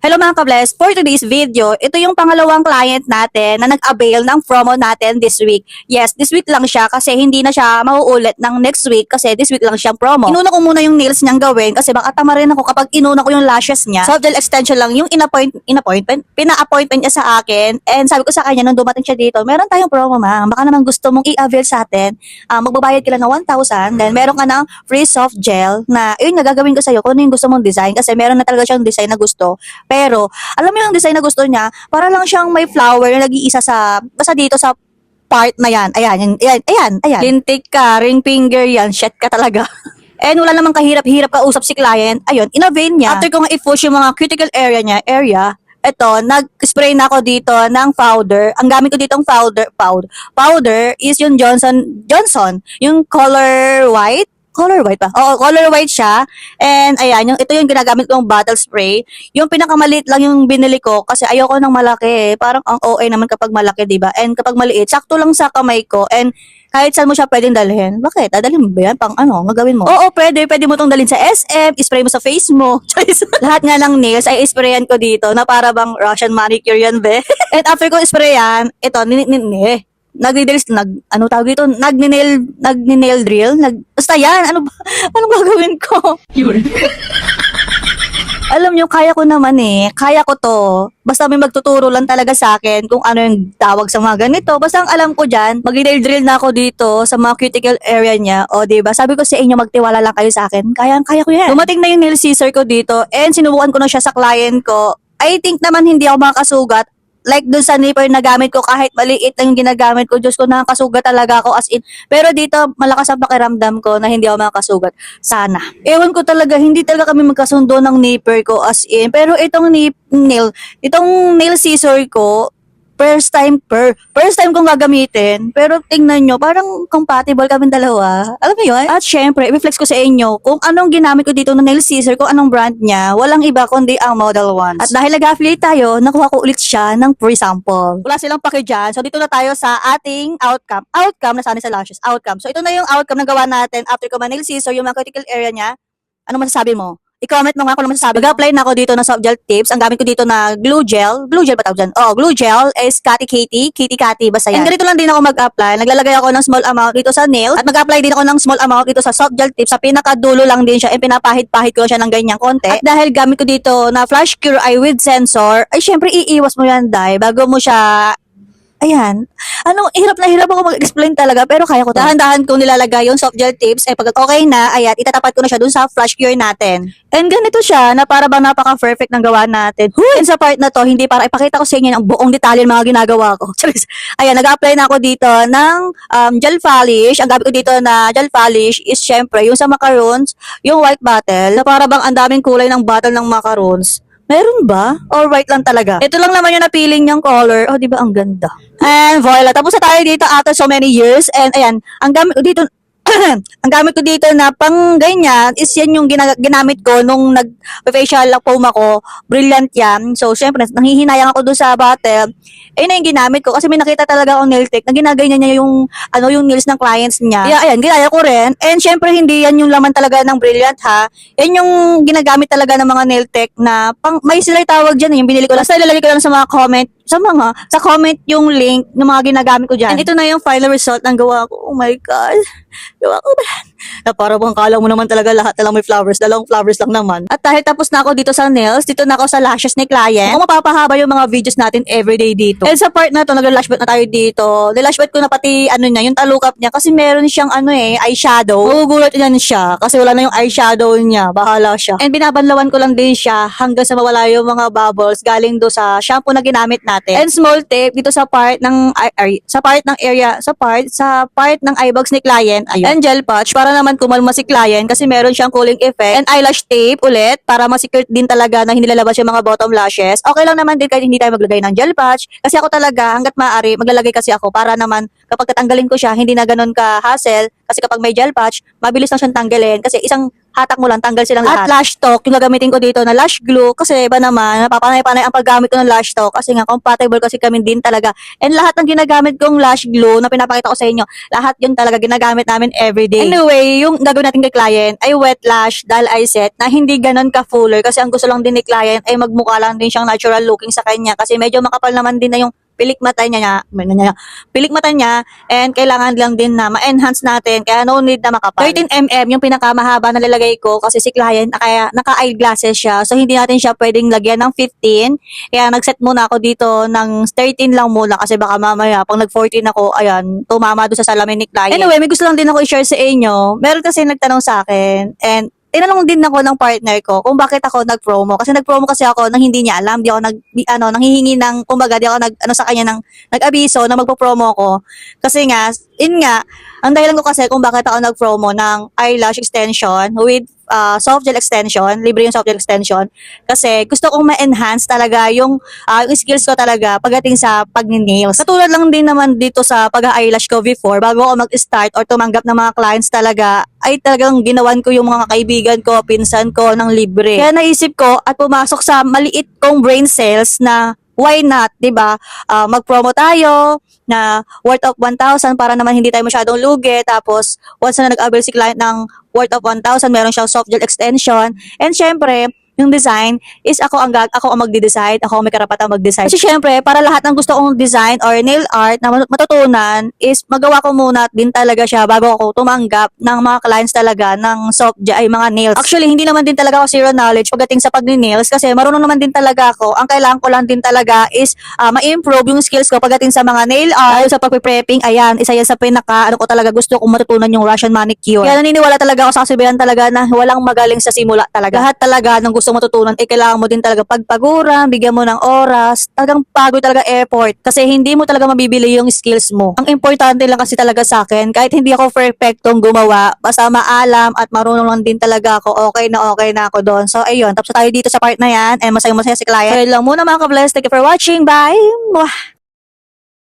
Hello mga ka-bless, for today's video, ito yung pangalawang client natin na nag-avail ng promo natin this week. Yes, this week lang siya kasi hindi na siya mauulit ng next week kasi this week lang siyang promo. Inuna ko muna yung nails niyang gawin kasi baka tama rin ako kapag inuna ko yung lashes niya. Soft gel extension lang yung pina-appointment niya sa akin, and sabi ko sa kanya nung dumating siya dito, meron tayong promo ma'am, baka naman gusto mong i-avail sa atin. Magbabayad ka lang ng 1,000, then meron ka ng free soft gel na yun nga gagawin ko sa'yo kung ano yung gusto mong design kasi meron na talaga siyang design na gusto. Pero, alam mo yung design na gusto niya, para lang siyang may flower na nag-iisa basta dito sa part na yan. Ayan. Lintik ka, ring finger yan, shit ka talaga. And wala namang kahirap-hirap kausap si client. Ayun, inavail niya. After ko nga i-push yung mga cuticle area niya, eto, nag-spray na ako dito ng powder. Ang gamit ko ditong powder is yung Johnson, yung color white. Color white pa? Oo, color white siya. And ayan, ito yung ginagamit kong bottle spray. Yung pinakamaliit lang yung binili ko kasi ayoko ng malaki. Parang ang OA naman kapag malaki, diba? And kapag maliit, sakto lang sa kamay ko. And kahit saan mo siya pwedeng dalhin. Bakit? Dadalhin mo ba yan? Pang ano? Magawin mo? Oo, pwede. Pwede mo tong dalhin sa SM, spray mo sa face mo. Lahat nga ng nails ay sprayan ko dito na para bang Russian manicure yan, be. And after ko sprayan, ito, nagni-nail drill, basta yan, anong gagawin ko? Alam nyo, kaya ko naman kaya ko to, basta may magtuturo lang talaga sa akin kung ano yung tawag sa mga ganito, basta ang alam ko dyan, mag-nail drill na ako dito sa mga cuticle area niya, o diba, sabi ko sa inyo, magtiwala lang kayo sa akin, kaya ko yan. Dumating na yung nail scissor ko dito, and sinubukan ko na siya sa client ko, I think naman hindi ako makasugat. Like dun sa nipper na gamit ko, kahit maliit lang yung ginagamit ko, Diyos ko, nakakasugat talaga ako as in. Pero dito, malakas ang pakiramdam ko na hindi ako makakasugat. Sana. Ewan ko talaga, hindi talaga kami magkasundo ng nipper ko as in. Pero itong nail scissor ko, first time kong gagamitin. Pero tingnan nyo, parang compatible kami dalawa. Alam mo yun? At syempre, i-flex ko sa inyo kung anong ginamit ko dito ng nail scissor, kung anong brand niya. Walang iba kundi ang Model Ones. At dahil nag-affiliate tayo, nakuha ko ulit siya ng free sample. Wala silang pake dyan. So dito na tayo sa ating outcome. Nasaan sa lashes? Outcome. So ito na yung outcome na gawa natin after ko nail scissor, yung mga cuticle area niya. Ano masasabi mo? I-comment mo nga kung ano masasabi. Mag-apply na ako dito ng soft gel tips. Ang gamit ko dito na glue gel. Glue gel ba tawag dyan? Oh, glue gel is Kitty, basta yan. And ganito lang din ako mag-apply. Naglalagay ako ng small amount dito sa nails. At mag-apply din ako ng small amount dito sa soft gel tips. Sa pinakadulo lang din siya. And pinapahid-pahid ko siya ng ganyang konti. At dahil gamit ko dito na Flash Cure Eye with sensor, ay syempre iiwas mo yan, dahil bago mo siya. Ayan. Hirap na hirap ako mag-explain talaga, pero kaya ko to. Dahan-dahan kong nilalagay yung soft gel tips, pag okay na, ayan, itatapat ko na siya dun sa Flash Cure natin. And ganito siya, na para bang napaka-perfect ng gawa natin. And sa part na to, hindi para ipakita ko sa inyo ang buong detalye ng mga ginagawa ko. Ayan, nag-apply na ako dito ng gel polish. Ang gamit ko dito na gel polish is syempre, yung sa macarons, yung white bottle, na para bang ang daming kulay ng bottle ng macarons. Meron ba? Or white lang talaga? Ito lang naman yung napiling niyang color. Oh, di ba? Ang ganda. And voila. Tapos na tayo dito after so many years. And ayan, ang gamit ko dito, ang gamit ko dito na pang ganyan is yan yung ginamit ko nung nag-facial foam ako. Brilliant yan. So, syempre, nanghihinayang ako doon sa bottle. Na yung ginamit ko kasi may nakita talaga akong nail tech na ginaganyan niya yung nails ng clients niya. Kaya ayan, ginaya ko rin. And syempre, hindi yan yung laman talaga ng Brilliant, ha. Yan yung ginagamit talaga ng mga nail tech na may sila tawag dyan, yung binili ko lang. Basta ilalagay ko lang sa mga comment, sa comment yung link ng mga ginagamit ko dyan. And ito na yung final result ng gawa ko. Oh my God. Gawa ko ba yan? Na para bang kala mo naman talaga lahat na lang may flowers, dalawang flowers lang naman. At dahil tapos na ako dito sa nails, dito na ako sa lashes ni client. Kung mapapahaba yung mga videos natin everyday dito. And sa part na to, nag-lashback na tayo dito. Nilashback ko na pati yung talukap niya kasi meron siyang eyeshadow. Magugulat yan siya kasi wala na yung eyeshadow niya. Bahala siya. And binabanlawan ko lang din siya hanggang sa mawala yung mga bubbles galing do sa shampoo na ginamit natin. And small tip dito sa part ng eye bags ni client. Ayun. And gel patch para naman kumalma si client kasi meron siyang cooling effect. And eyelash tape ulit para ma-secure din talaga na hindi lalabas yung mga bottom lashes. Okay lang naman din kahit hindi tayo maglagay ng gel patch kasi ako talaga hanggat maaari maglalagay kasi ako para naman kapag tatanggalin ko siya hindi na ganun ka hassle kasi kapag may gel patch mabilis lang siyang tanggalin kasi isang hatak mo lang, tanggal silang lahat. At lash talk, yung gagamitin ko dito na lash glue, kasi iba naman, napapanay-panay ang paggamit ko ng lash talk, kasi nga compatible kasi kami din talaga. And lahat ng ginagamit kong lash glue na pinapakita ko sa inyo, lahat yun talaga ginagamit namin everyday. Anyway, yung gagawin natin kay client ay wet lash dahil eye set na hindi ganon ka-fuller, kasi ang gusto lang din ni client ay magmukha lang din siyang natural looking sa kanya, kasi medyo makapal naman din na yung pilik mata niya, and kailangan lang din na ma-enhance natin, kaya no need na makapal. 13mm yung pinakamahaba na lalagay ko, kasi si client kaya naka-eyeglasses siya, so hindi natin siya pwedeng lagyan ng 15, kaya nag-set muna ako dito ng 13 lang muna, kasi baka mamaya pag nag-14 ako, ayan, tumama doon sa salamin ni client. Anyway, may gusto lang din ako i-share sa inyo. Meron kasi nagtanong sa akin, and tinanong din ako ng partner ko kung bakit ako nag-promo. Kasi nag-promo kasi ako nang hindi niya alam. Di ako nanghihingi ng, kumbaga, di ako sa kanya ng, nag-abiso na magpo-promo ko. Kasi nga, ang dahilan ko kasi kung bakit ako nag-promo ng eyelash extension with soft gel extension, libre yung soft gel extension, kasi gusto kong ma-enhance talaga yung skills ko talaga pagdating sa pag-nails. Katulad lang din naman dito sa pag-eyelash ko before, bago ako mag-start or tumanggap ng mga clients talaga, ay talagang ginawan ko yung mga kaibigan ko, pinsan ko ng libre. Kaya naisip ko at pumasok sa maliit kong brain cells na why not, 'di ba? Mag-promo tayo na worth of 1,000 para naman hindi tayo masyadong lugi. Tapos once na nag-avail si client ng worth of 1,000, meron siyang soft gel extension. And syempre, yung design is ako ang magde-decide, ako ang may karapatang mag-decide. Kasi syempre, para lahat ng gusto kong design or nail art na matutunan is magawa ko muna din talaga siya bago ako tumanggap ng mga clients talaga ng soft gel, ay mga nails. Actually, hindi naman din talaga ako zero knowledge pagdating sa pag-nails, kasi marunong naman din talaga ako. Ang kailangan ko lang din talaga is ma-improve yung skills ko pagdating sa mga nail art, sa pag-prepping. Ayan, isa yan sa pinaka ko talaga gusto kong matutunan, yung Russian manicure. Kaya naniniwala talaga ako sa kasabihan talaga na walang magaling sa simula talaga. Lahat talaga ng gusto matutunan, kailangan mo din talaga pagpaguran, bigyan mo ng oras, talagang pagod talaga effort, kasi hindi mo talaga mabibili yung skills mo. Ang importante lang kasi talaga sa akin, kahit hindi ako perfectong gumawa, basta maalam at marunong lang din talaga ako, okay na ako doon. So ayun, tapos tayo dito sa part na yan, and masaya si client. So yun lang muna mga ka-bless, thank you for watching, bye! Mwah!